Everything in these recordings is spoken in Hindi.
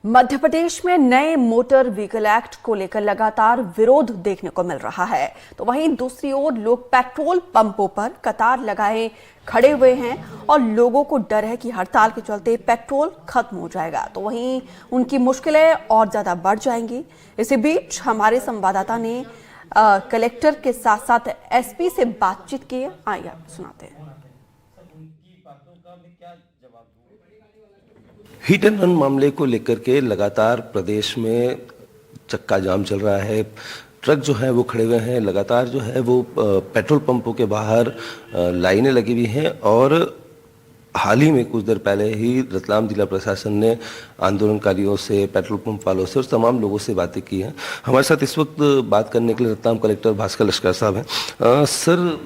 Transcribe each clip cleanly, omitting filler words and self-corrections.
मध्य प्रदेश में नए मोटर व्हीकल एक्ट को लेकर लगातार विरोध देखने को मिल रहा है, तो वहीं दूसरी ओर लोग पेट्रोल पंपों पर कतार लगाए खड़े हुए हैं और लोगों को डर है कि हड़ताल के चलते पेट्रोल खत्म हो जाएगा, तो वहीं उनकी मुश्किलें और ज्यादा बढ़ जाएंगी। इसी बीच हमारे संवाददाता ने कलेक्टर के साथ साथ एसपी से बातचीत की। आइए सुनाते हैं। हिट एंड रन मामले को लेकर के लगातार प्रदेश में चक्का जाम चल रहा है। ट्रक जो है वो खड़े हुए हैं, लगातार जो है वो पेट्रोल पंपों के बाहर लाइनें लगी हुई हैं और हाल ही में कुछ देर पहले ही रतलाम जिला प्रशासन ने आंदोलनकारियों से, पेट्रोल पंप वालों से और तमाम लोगों से बातें की हैं। हमारे साथ इस वक्त बात करने के लिए रतलाम कलेक्टर भास्कर लश्कर साहब हैं। सर,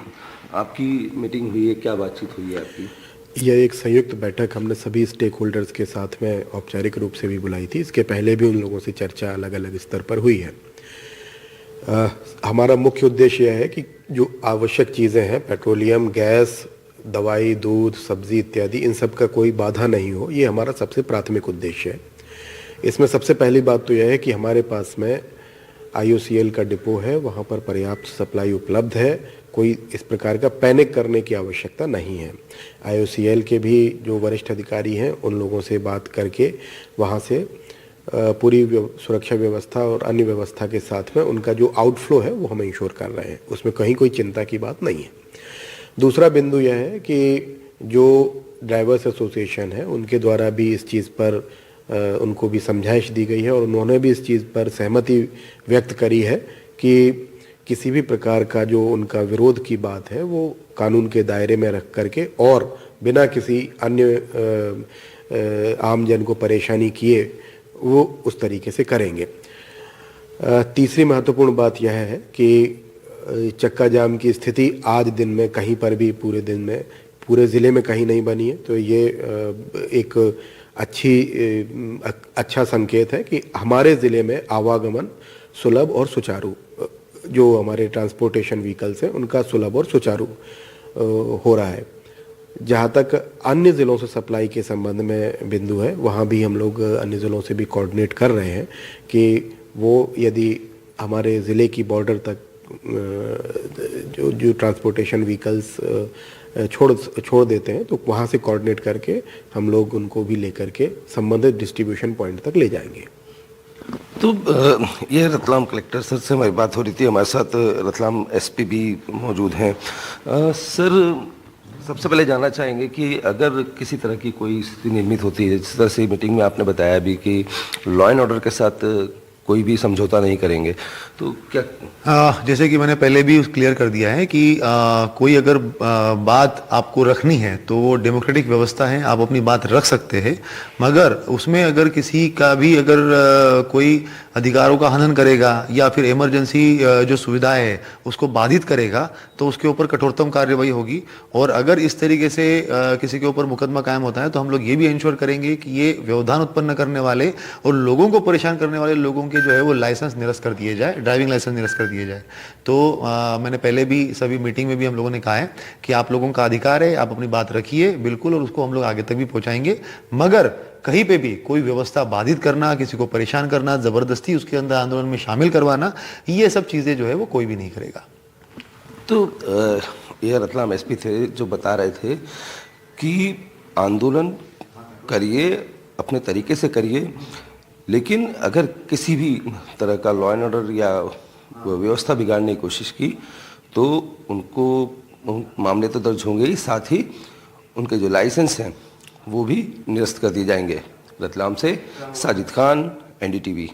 आपकी मीटिंग हुई है, क्या बातचीत हुई है आपकी? यह एक संयुक्त बैठक हमने सभी स्टेक होल्डर्स के साथ में औपचारिक रूप से भी बुलाई थी। इसके पहले भी उन लोगों से चर्चा अलग अलग स्तर पर हुई है। हमारा मुख्य उद्देश्य यह है कि जो आवश्यक चीज़ें हैं, पेट्रोलियम, गैस, दवाई, दूध, सब्जी इत्यादि, इन सब का कोई बाधा नहीं हो, ये हमारा सबसे प्राथमिक उद्देश्य है। इसमें सबसे पहली बात तो यह है कि हमारे पास में IOCL का डिपो है, वहाँ पर पर्याप्त सप्लाई उपलब्ध है। कोई इस प्रकार का पैनिक करने की आवश्यकता नहीं है। IOCL के भी जो वरिष्ठ अधिकारी हैं, उन लोगों से बात करके वहाँ से पूरी सुरक्षा व्यवस्था और अन्य व्यवस्था के साथ में उनका जो आउटफ्लो है वो हम इंश्योर कर रहे हैं, उसमें कहीं कोई चिंता की बात नहीं है। दूसरा बिंदु यह है कि जो ड्राइवर्स एसोसिएशन है, उनके द्वारा भी इस चीज़ पर उनको भी समझाइश दी गई है और उन्होंने भी इस चीज़ पर सहमति व्यक्त करी है कि किसी भी प्रकार का जो उनका विरोध की बात है वो कानून के दायरे में रख करके और बिना किसी अन्य आम जन को परेशानी किए वो उस तरीके से करेंगे। तीसरी महत्वपूर्ण बात यह है कि चक्का जाम की स्थिति आज दिन में कहीं पर भी पूरे दिन में पूरे ज़िले में कहीं नहीं बनी है, तो ये एक अच्छा संकेत है कि हमारे ज़िले में आवागमन सुलभ और सुचारू, जो हमारे ट्रांसपोर्टेशन व्हीकल्स हैं उनका सुलभ और सुचारू हो रहा है। जहाँ तक अन्य ज़िलों से सप्लाई के संबंध में बिंदु है, वहाँ भी हम लोग अन्य ज़िलों से भी कोऑर्डिनेट कर रहे हैं कि वो यदि हमारे ज़िले की बॉर्डर तक जो ट्रांसपोर्टेशन व्हीकल्स छोड़ देते हैं तो वहाँ से कोऑर्डिनेट करके हम लोग उनको भी लेकर के संबंधित डिस्ट्रीब्यूशन पॉइंट तक ले जाएंगे। तो ये रतलाम कलेक्टर सर से हमारी बात हो रही थी, हमारे साथ रतलाम एसपी भी मौजूद हैं। सर, सबसे पहले जानना चाहेंगे कि अगर किसी तरह की कोई स्थिति निर्मित होती है, जिस तरह से मीटिंग में आपने बताया भी कि लॉ एंड ऑर्डर के साथ कोई भी समझौता नहीं करेंगे, तो क्या जैसे कि मैंने पहले भी क्लियर कर दिया है कि कोई अगर बात आपको रखनी है तो वो डेमोक्रेटिक व्यवस्था है, आप अपनी बात रख सकते हैं, मगर उसमें अगर किसी का भी अगर कोई अधिकारों का हनन करेगा या फिर इमरजेंसी जो सुविधाएं है उसको बाधित करेगा तो उसके ऊपर कठोरतम कार्रवाई होगी। और अगर इस तरीके से किसी के ऊपर मुकदमा कायम होता है तो हम लोग ये भी इंश्योर करेंगे कि ये व्यवधान उत्पन्न करने वाले और लोगों को परेशान करने वाले लोगों के जो है वो लाइसेंस निरस्त कर दिए जाए, ड्राइविंग लाइसेंस निरस्त कर दिए जाए। तो मैंने पहले भी सभी मीटिंग में भी हम लोगों ने कहा है कि आप लोगों का अधिकार है, आप अपनी बात रखिए बिल्कुल, और उसको हम लोग आगे तक भी पहुंचाएंगे, मगर कहीं पे भी कोई व्यवस्था बाधित करना, किसी को परेशान करना, जबरदस्ती उसके अंदर आंदोलन में शामिल करवाना, ये सब चीजें जो है वो कोई भी नहीं करेगा। तो ये रतलाम एसपी थे जो बता रहे थे कि आंदोलन करिए, अपने तरीके से करिए, लेकिन अगर किसी भी तरह का लॉ एंड ऑर्डर या व्यवस्था बिगाड़ने की कोशिश की तो उनको मामले तो दर्ज होंगे ही, साथ ही उनके जो लाइसेंस हैं वो भी निरस्त कर दिए जाएंगे। रतलाम से साजिद खान, NDTV।